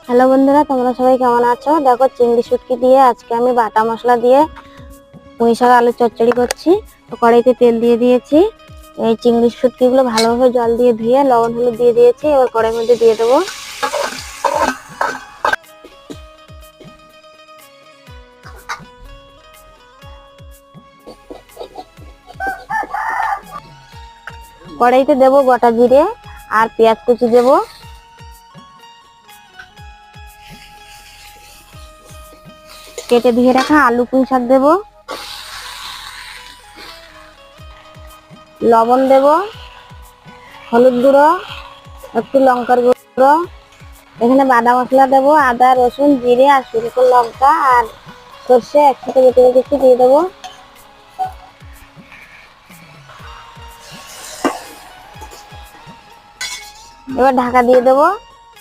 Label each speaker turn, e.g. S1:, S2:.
S1: Hello বন্ধুরা, তোমরা সবাই কেমন আছো? দেখো, চিংড়ি শুটকি দিয়ে আজকে আমি বাটা মশলা দিয়ে পুঁই শাক আলু চচ্চড়ি করছি। তো কড়াইতে তেল দিয়ে দিয়েছি। এই চিংড়ি শুটকি গুলো ভালোভাবে জল দিয়ে ধুয়ে লবণ হলুদ দিয়ে দিয়েছি। এবার কড়াইয়ের মধ্যে দিয়ে দেবো। কড়াইতে দেবো গোটা জিরে আর পেঁয়াজ কুচি দেবো। কেটে ধুয়ে রাখা আলু পুঁই শাক দেবো। লবণ দেবো, হলুদ গুঁড়ো, একটু লঙ্কার গুঁড়ো। এখানে বাটা মশলা দেবো, আদা রসুন জিরে আর শুকনো লঙ্কা আর সর্ষে একসাথে বেটে রেখেছি দিয়ে দেবো। এবার ঢাকা দিয়ে দেবো।